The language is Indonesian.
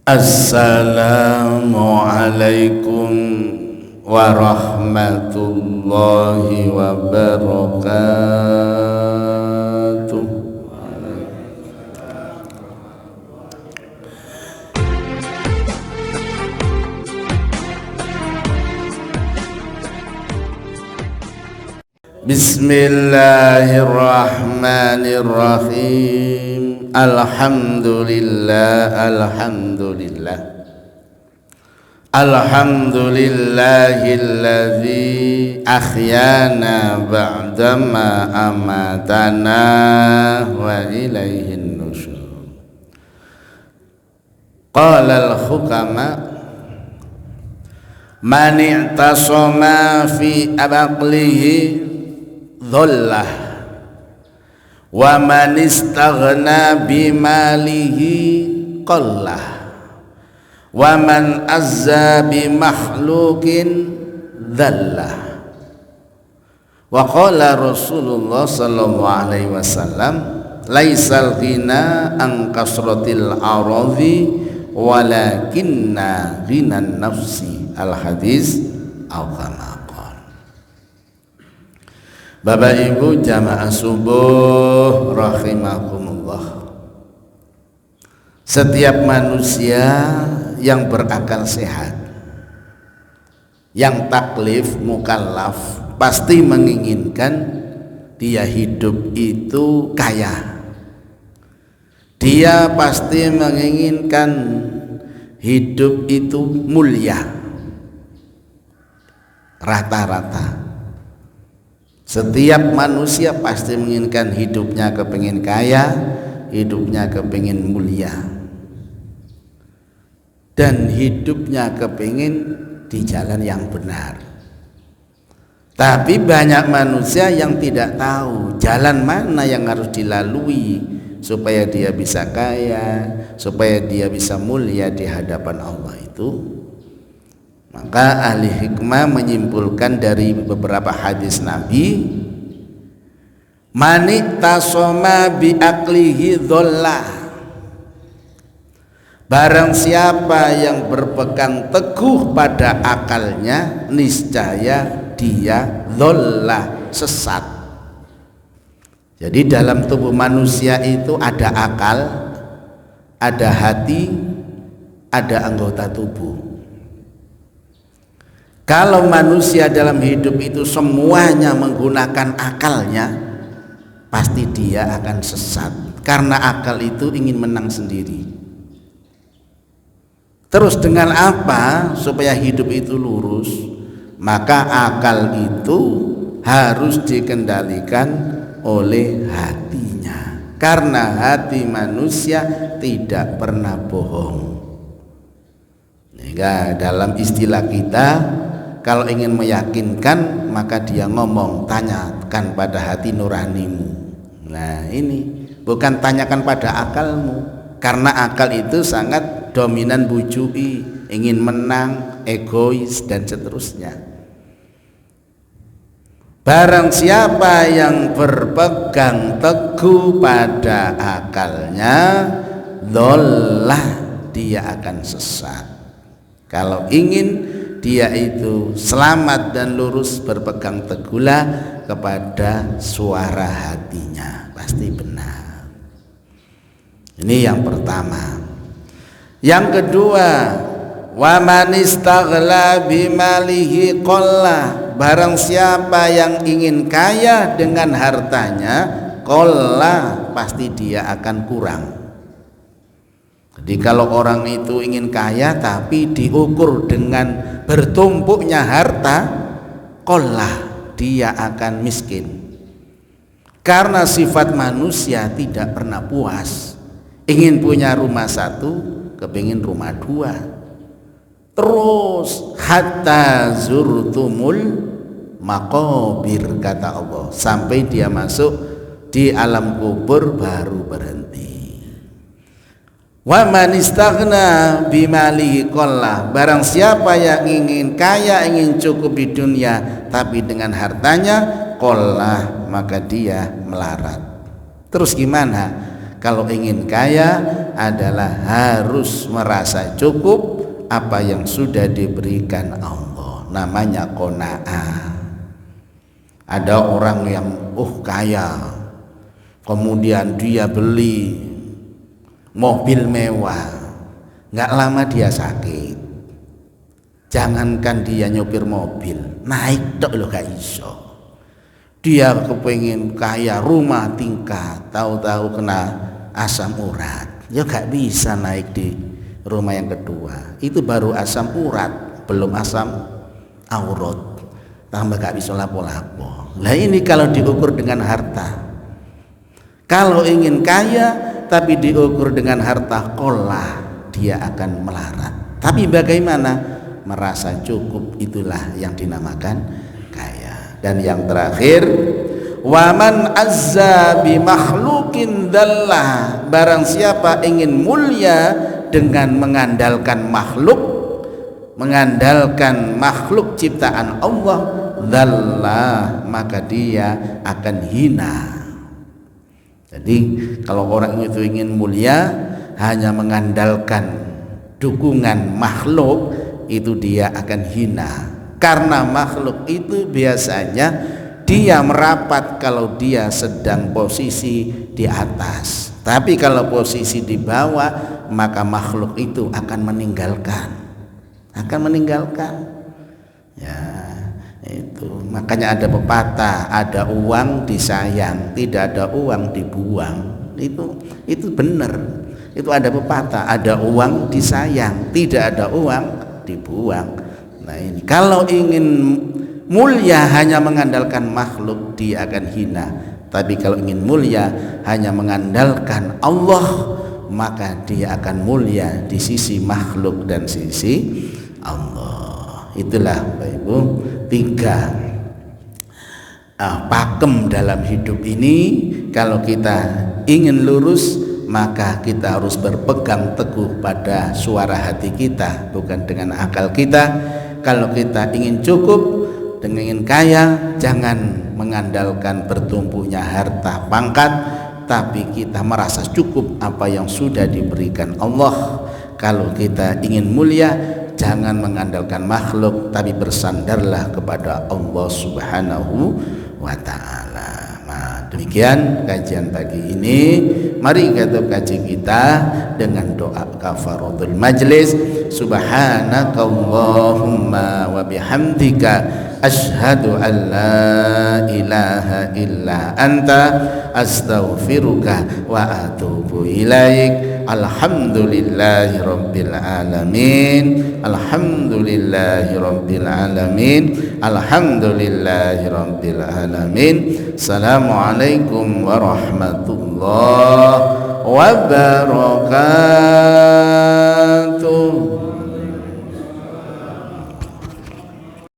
Assalamualaikum warahmatullahi wabarakatuh. Bismillahirrahmanirrahim. Alhamdulillahilladzi ahyana ba'dama amatana wa ilaihin nusyur. Qala al-hukama man i'tasama fi aqlihi dhallah wa man istaghna bimalihi qallah wa man azza bimakhluqin dhallah. Wa qala Rasulullah sallallahu alaihi wasallam laisal ghina an kasratil aradhi walakinna ghinan nafsi. Al hadis au kama. Bapak Ibu jamaah subuh rahimakumullah. Setiap manusia yang berakal sehat, yang taklif mukallaf, pasti menginginkan dia hidup itu kaya. Dia pasti menginginkan hidup itu mulia. Rata-rata setiap manusia pasti menginginkan hidupnya kepingin kaya, hidupnya kepingin mulia, dan hidupnya kepingin di jalan yang benar. Tapi banyak manusia yang tidak tahu jalan mana yang harus dilalui supaya dia bisa kaya, supaya dia bisa mulia di hadapan Allah itu. Maka ahli hikmah menyimpulkan dari beberapa hadis Nabi, manik tasoma bi aklihi dhallah. Barang siapa yang berpegang teguh pada akalnya, niscaya dia dhallah, sesat. Jadi dalam tubuh manusia itu ada akal, ada hati, ada anggota tubuh. Kalau manusia dalam hidup itu semuanya menggunakan akalnya, pasti dia akan sesat, karena akal itu ingin menang sendiri. Terus dengan apa supaya hidup itu lurus? Maka akal itu harus dikendalikan oleh hatinya, karena hati manusia tidak pernah bohong. Nah, dalam istilah kita, kalau ingin meyakinkan maka dia ngomong, tanyakan pada hati nuranimu. Nah ini bukan tanyakan pada akalmu, karena akal itu sangat dominan bujui, ingin menang, egois dan seterusnya. Barang siapa yang berpegang teguh pada akalnya, dhallah, dia akan sesat. Kalau ingin dia itu selamat dan lurus, berpegang teguhlah kepada suara hatinya, pasti benar. Ini yang pertama. Yang kedua, wa man istaghla bimalihi qallah. Barang siapa yang ingin kaya dengan hartanya, qallah, pasti dia akan kurang. Jadi kalau orang itu ingin kaya tapi diukur dengan bertumpuknya harta, qallah, dia akan miskin. Karena sifat manusia tidak pernah puas, ingin punya rumah satu, kepingin rumah dua, terus hatta zurtumul maqabir, kata Allah, sampai dia masuk di alam kubur baru berhenti. Wa man istaghna bimalihi qallah. Barang siapa yang ingin kaya, ingin cukup di dunia, tapi dengan hartanya qallah, maka dia melarat. Terus gimana? kalau ingin kaya adalah harus merasa cukup apa yang sudah diberikan Allah, namanya qanaah. Ada orang yang kaya, kemudian dia beli mobil mewah, nggak lama dia sakit. Jangankan dia nyopir mobil, naik tok lo gak iso. Dia kepengen kaya rumah tingkat, tahu-tahu kena asam urat, ya gak bisa naik di rumah yang kedua. Itu baru asam urat, belum asam aurat, tambah gak bisa lapo-lapo. Nah ini kalau diukur dengan harta. Kalau ingin kaya tapi diukur dengan harta, kolah dia akan melarat. Tapi bagaimana? Merasa cukup, itulah yang dinamakan kaya. Dan yang terakhir, waman azza bi makhluqin dallah, barang siapa ingin mulia dengan mengandalkan makhluk ciptaan Allah, dallah, maka dia akan hina. Jadi kalau orang itu ingin mulia hanya mengandalkan dukungan makhluk, itu dia akan hina. Karena makhluk itu biasanya dia merapat kalau dia sedang posisi di atas, tapi kalau posisi di bawah maka makhluk itu akan meninggalkan ya. Itu makanya ada pepatah, ada uang disayang, tidak ada uang dibuang. Itu benar. Itu ada pepatah, ada uang disayang, tidak ada uang dibuang. Nah ini kalau ingin mulia hanya mengandalkan makhluk, dia akan hina. Tapi kalau ingin mulia hanya mengandalkan Allah, maka dia akan mulia di sisi makhluk dan sisi Allah. Itulah Bapak Ibu 3 pakem dalam hidup ini. Kalau kita ingin lurus, maka kita harus berpegang teguh pada suara hati kita, bukan dengan akal kita. Kalau kita ingin cukup, ingin kaya, jangan mengandalkan bertumpunya harta pangkat, tapi kita merasa cukup apa yang sudah diberikan Allah. Kalau kita ingin mulia, jangan mengandalkan makhluk, tapi bersandarlah kepada Allah Subhanahu wa ta'ala. Demikian kajian pagi ini. Mari kita kaji kita dengan doa kafaratul majlis. Subhanakallahumma wa bihamdika asyhadu an la ilaha illa anta astaghfiruka wa atubu ilaik. Alhamdulillahi rabbil alamin. Alhamdulillahi rabbil alamin. Alhamdulillahi rabbil alamin. Assalamualaikum warahmatullahi wabarakatuh.